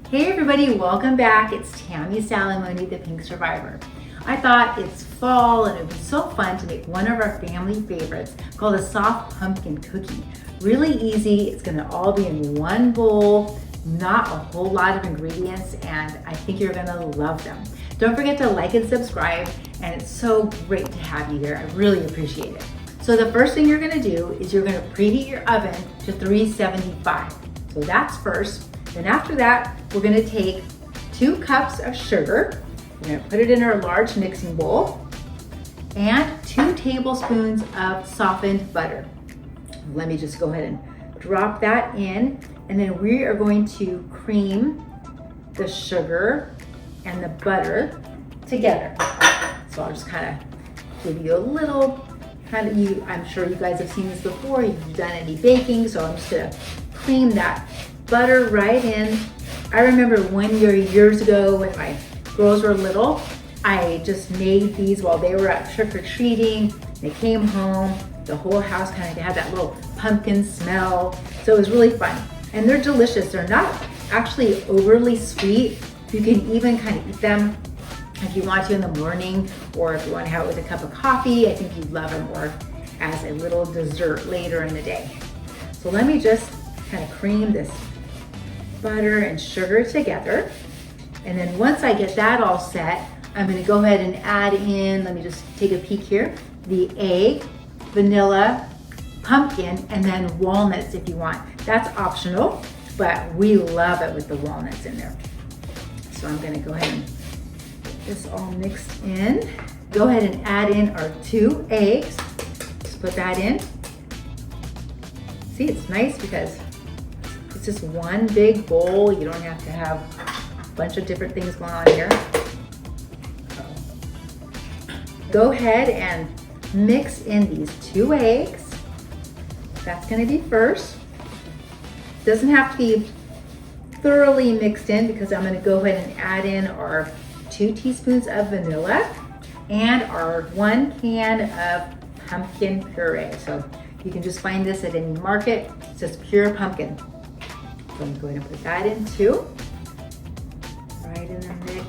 Hey everybody, welcome back. It's Tammy Salamone, the Pink Survivor. I thought it's fall and it would be so fun to make one of our family favorites called a soft pumpkin cookie. Really easy, it's gonna all be in one bowl, not a whole lot of ingredients, and I think you're gonna love them. Don't forget to like and subscribe, and it's so great to have you here. I really appreciate it. So the first thing you're gonna do is you're gonna preheat your oven to 375. So that's first. Then after that, we're gonna take 2 cups of sugar. We're gonna put it in our large mixing bowl and 2 tablespoons of softened butter. Let me just go ahead and drop that in, and then we are going to cream the sugar and the butter together. So I'll just kind of give you a little I'm sure you guys have seen this before, you've done any baking, so I'm just gonna cream that butter right in. I remember one year, years ago, when my girls were little, I just made these while they were out trick-or-treating. They came home, the whole house kind of had that little pumpkin smell, so it was really fun. And they're delicious. They're not actually overly sweet. You can even kind of eat them if you want to in the morning, or if you want to have it with a cup of coffee. I think you'd love them more as a little dessert later in the day. So let me just kind of cream this butter and sugar together. And then once I get that all set, I'm gonna go ahead and add in, let me just take a peek here, the egg, vanilla, pumpkin, and then walnuts if you want. That's optional, but we love it with the walnuts in there. So I'm gonna go ahead and get this all mixed in. Go ahead and add in our 2 eggs. Just put that in. See, it's nice because it's just one big bowl. You don't have to have a bunch of different things going on here. Go ahead and mix in these 2 eggs. That's gonna be first. Doesn't have to be thoroughly mixed in because I'm gonna go ahead and add in our 2 teaspoons of vanilla and our 1 can of pumpkin puree. So you can just find this at any market. It's just pure pumpkin. So I'm going to put that in too, right in the mix.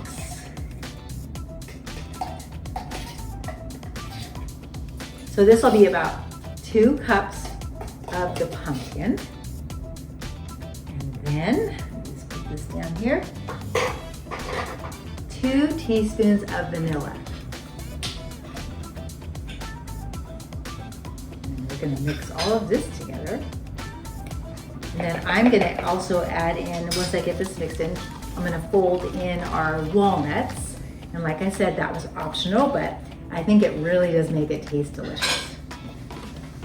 So this will be about 2 cups of the pumpkin. And then, let's put this down here, 2 teaspoons of vanilla. And we're gonna mix all of this together. And then I'm gonna also add in, once I get this mixed in, I'm gonna fold in our walnuts. And like I said, that was optional, but I think it really does make it taste delicious.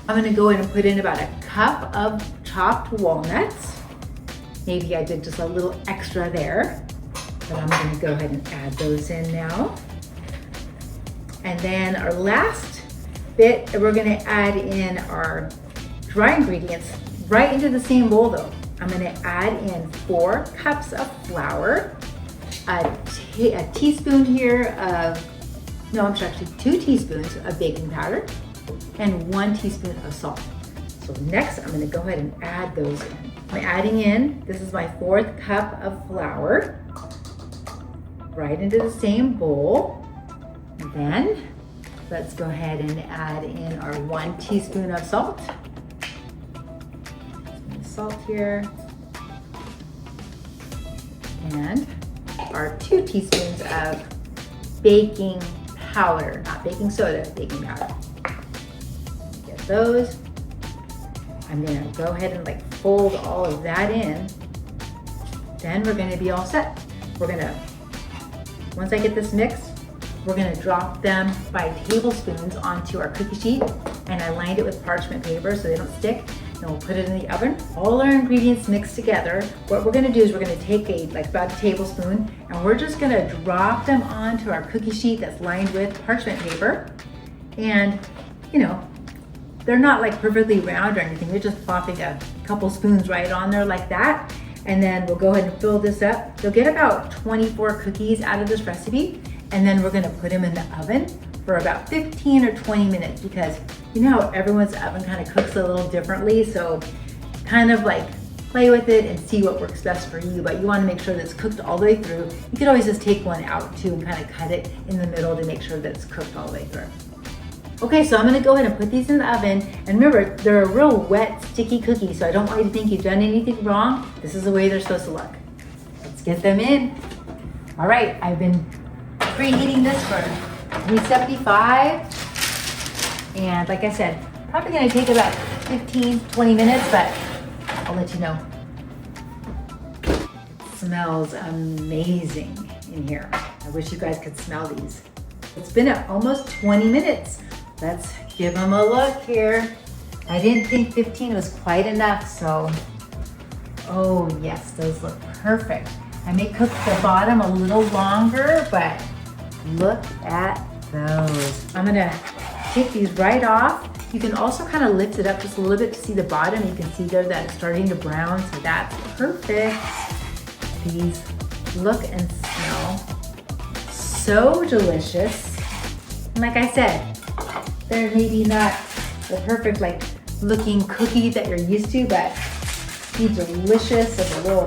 I'm gonna go in and put in about a cup of chopped walnuts. Maybe I did just a little extra there, but I'm gonna go ahead and add those in now. And then our last bit, we're gonna add in our dry ingredients right into the same bowl though. I'm gonna add in 4 cups of flour, a teaspoon here of, no, I'm actually 2 teaspoons of baking powder, and 1 teaspoon of salt. So next, I'm gonna go ahead and add those in. I'm adding in, this is my 4th cup of flour, right into the same bowl. And then, let's go ahead and add in our 1 teaspoon of salt. Salt here, and our 2 teaspoons of baking powder, not baking soda, baking powder. Get those. I'm gonna go ahead and like fold all of that in. Then we're gonna be all set. Once I get this mixed, we're gonna drop them by tablespoons onto our cookie sheet, and I lined it with parchment paper so they don't stick. Then we'll put it in the oven. All our ingredients mixed together. What we're gonna do is we're gonna take about a tablespoon, and we're just gonna drop them onto our cookie sheet that's lined with parchment paper. And you know, they're not like perfectly round or anything. We're just plopping a couple spoons right on there like that. And then we'll go ahead and fill this up. You'll get about 24 cookies out of this recipe. And then we're gonna put them in the oven for about 15 or 20 minutes, because you know how everyone's oven kind of cooks a little differently. So kind of like play with it and see what works best for you, but you want to make sure that it's cooked all the way through. You could always just take one out too and kind of cut it in the middle to make sure that it's cooked all the way through. Okay, so I'm gonna go ahead and put these in the oven. And remember, they're a real wet, sticky cookie, so I don't want you to think you've done anything wrong. This is the way they're supposed to look. Let's get them in. All right, I've been preheating this for 375. And like I said, probably gonna take about 15, 20 minutes, but I'll let you know. It smells amazing in here. I wish you guys could smell these. It's been almost 20 minutes. Let's give them a look here. I didn't think 15 was quite enough, so, oh yes, those look perfect. I may cook the bottom a little longer, but look at those. I'm gonna take these right off. You can also kind of lift it up just a little bit to see the bottom. You can see there that it's starting to brown, so that's perfect. These look and smell so delicious. And like I said, they're maybe not the perfect like looking cookie that you're used to, but be delicious as a little,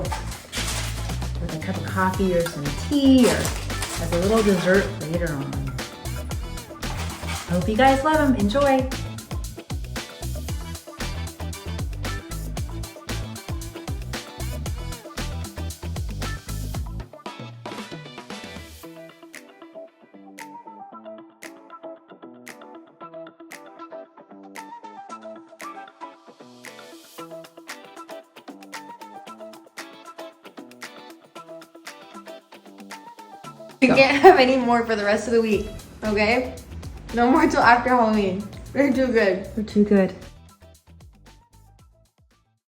with a cup of coffee or some tea, or as a little dessert later on. Hope you guys love them. Enjoy. We can't have any more for the rest of the week, okay? No more till after Halloween. They're too good. They're too good.